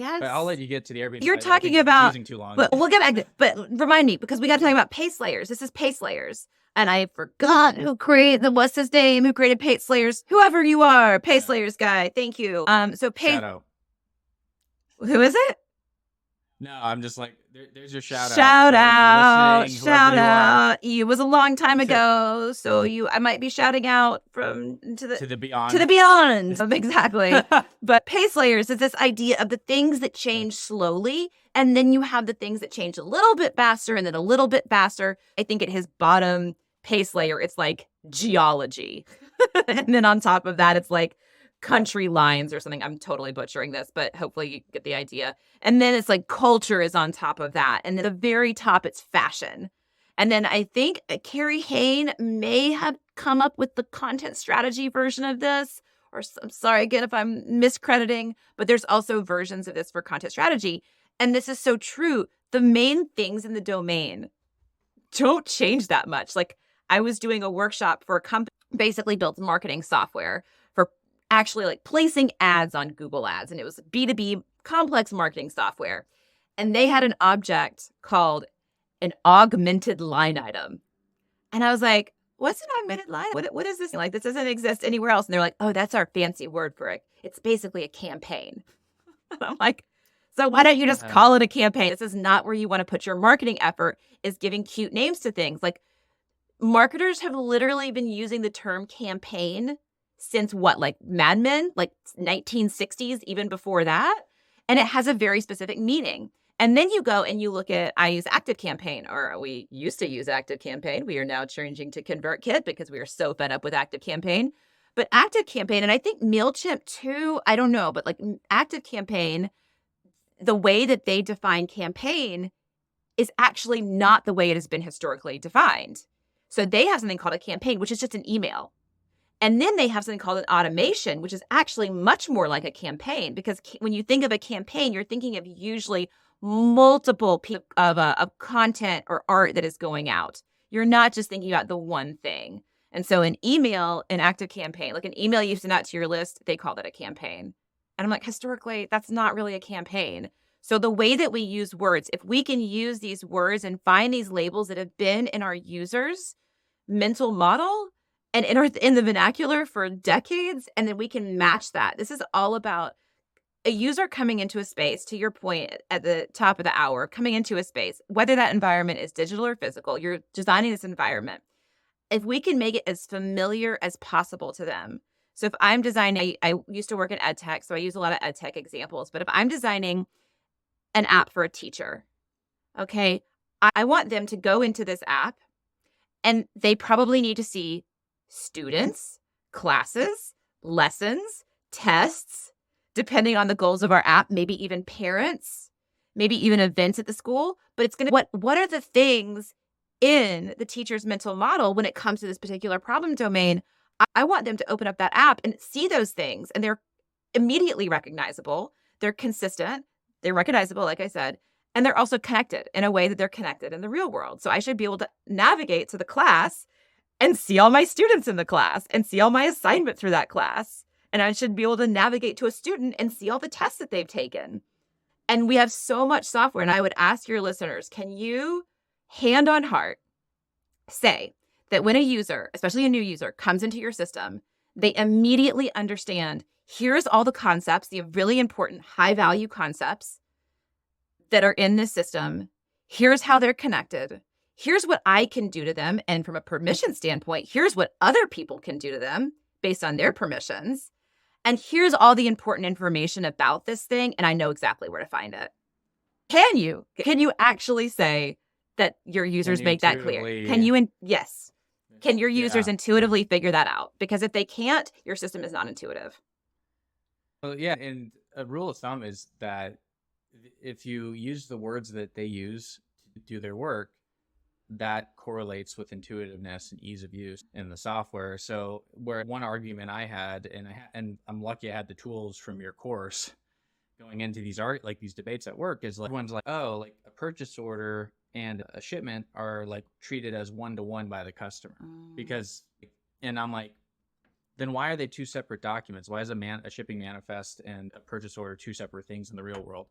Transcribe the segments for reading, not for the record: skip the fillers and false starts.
Yes. But I'll let you get to the Airbnb. You're talking about, using too long. but we'll get back to, but remind me, because we got to talk about pace layers. This is pace layers. And I forgot who created what's his name, who created pace layers. Whoever you are, pace layers guy. Thank you. So pace. Shadow. Who is it? No, I'm just like, there's your shout out. Shout So out. if you're listening, Shout whoever you are, out. It was a long time ago. So I might be shouting out to the beyond. To the beyond. Exactly. But pace layers is this idea of the things that change slowly. And then you have the things that change a little bit faster and then a little bit faster. I think at his bottom pace layer, it's like geology. And then on top of that, it's like country lines or something. I'm totally butchering this, but hopefully you get the idea. And then it's like culture is on top of that. And at the very top, it's fashion. And then I think Carrie Hain may have come up with the content strategy version of this. Or I'm sorry again if I'm miscrediting, but there's also versions of this for content strategy. And this is so true. The main things in the domain don't change that much. Like I was doing a workshop for a company, basically built marketing software for actually like placing ads on Google Ads. And it was B2B complex marketing software. And they had an object called an augmented line item. And I was like, what's an augmented line? What is this? Like, this doesn't exist anywhere else. And they're like, oh, that's our fancy word for it. It's basically a campaign. And I'm like, so why don't you just call it a campaign? This is not where you want to put your marketing effort, is giving cute names to things. Like marketers have literally been using the term campaign since what, like Mad Men, like 1960s, even before that. And it has a very specific meaning. And then you go and you look at, I use ActiveCampaign, or we used to use ActiveCampaign. We are now changing to ConvertKit because we are so fed up with ActiveCampaign. But ActiveCampaign, and I think MailChimp too, I don't know, but like ActiveCampaign, the way that they define campaign is actually not the way it has been historically defined. So they have something called a campaign, which is just an email. And then they have something called an automation, which is actually much more like a campaign, because when you think of a campaign, you're thinking of usually multiple pieces of content or art that is going out. You're not just thinking about the one thing. And so an email, an ActiveCampaign, like an email you send out to your list, they call that a campaign. And I'm like, historically, that's not really a campaign. So the way that we use words, if we can use these words and find these labels that have been in our users' mental model and in the vernacular for decades, and then we can match that. This is all about a user coming into a space, to your point at the top of the hour, coming into a space, whether that environment is digital or physical, you're designing this environment. If we can make it as familiar as possible to them. So if I'm designing, I used to work in ed tech, so I use a lot of ed tech examples, but if I'm designing an app for a teacher, okay, I want them to go into this app and they probably need to see students, classes, lessons, tests, depending on the goals of our app, maybe even parents, maybe even events at the school. But it's going to, what are the things in the teacher's mental model when it comes to this particular problem domain? I want them to open up that app and see those things, and they're immediately recognizable. They're consistent. They're recognizable, like I said, and they're also connected in a way that they're connected in the real world. So I should be able to navigate to the class and see all my students in the class and see all my assignment through that class. And I should be able to navigate to a student and see all the tests that they've taken. And we have so much software. And I would ask your listeners, can you, hand on heart, say that when a user, especially a new user, comes into your system, they immediately understand, here's all the concepts, the really important high-value concepts that are in this system. Here's how they're connected. Here's what I can do to them. And from a permission standpoint, here's what other people can do to them based on their permissions. And here's all the important information about this thing. And I know exactly where to find it. Can you actually say that your users make that clear? Can you, yes. Can your users intuitively figure that out? Because if they can't, your system is not intuitive. Well, yeah. And a rule of thumb is that if you use the words that they use to do their work, that correlates with intuitiveness and ease of use in the software. So where one argument I had, and I'm lucky I had the tools from your course going into these these debates at work, is like everyone's like, oh, like a purchase order and a shipment are like treated as one-to-one by the customer because, and I'm like, then why are they two separate documents? Why is a shipping manifest and a purchase order two separate things in the real world?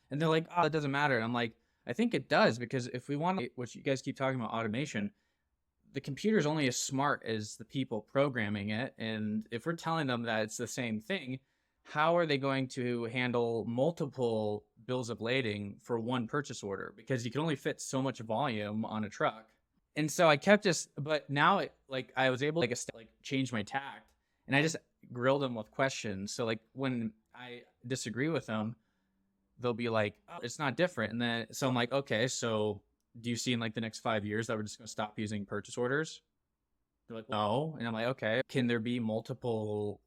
And they're like, oh, it doesn't matter. And I'm like, I think it does, because if we want, what you guys keep talking about, automation, the computer is only as smart as the people programming it. And if we're telling them that it's the same thing, how are they going to handle multiple bills of lading for one purchase order? Because you can only fit so much volume on a truck. And so I kept but now I was able to change my tact, and I just grilled them with questions. So like when I disagree with them, they'll be like, oh, it's not different. And then, so I'm like, okay, so do you see in like the next 5 years that we're just going to stop using purchase orders? They're like, no. And I'm like, okay, can there be multiple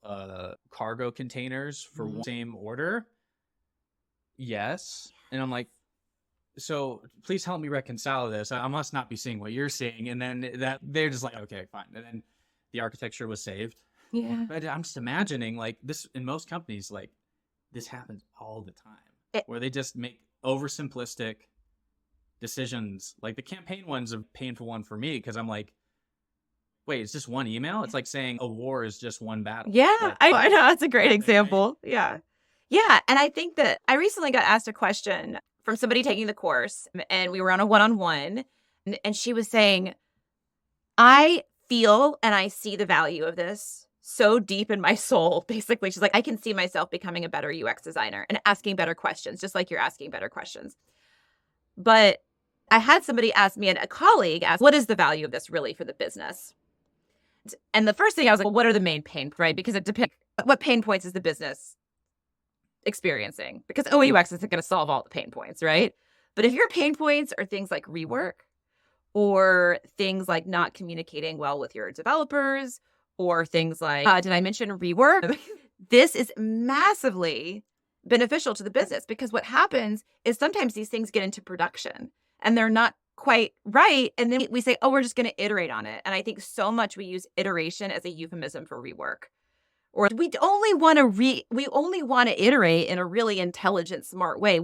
cargo containers for one same order? Yes. And I'm like, so please help me reconcile this. I must not be seeing what you're seeing. And then they're just like, okay, fine. And then the architecture was saved. Yeah. But I'm just imagining like this in most companies, like this happens all the time, where they just make oversimplistic decisions. Like the campaign one's a painful one for me, because I'm like, wait, it's just one email? It's like saying a war is just one battle. Yeah, I know. That's a great example. Yeah. Yeah. And I think that I recently got asked a question from somebody taking the course, and we were on a one-on-one, and she was saying, I feel and I see the value of this so deep in my soul. Basically, she's like, I can see myself becoming a better UX designer and asking better questions, just like you're asking better questions. But I had somebody ask me, and a colleague asked, what is the value of this really for the business? And the first thing I was like, well, what are the main pain points, right? Because it depends. What pain points is the business experiencing? Because OUX isn't going to solve all the pain points, right? But if your pain points are things like rework, or things like not communicating well with your developers, or things like, did I mention rework? This is massively beneficial to the business, because what happens is sometimes these things get into production and they're not quite right. And then we say, oh, we're just going to iterate on it. And I think so much we use iteration as a euphemism for rework. Or we only want to iterate in a really intelligent, smart way.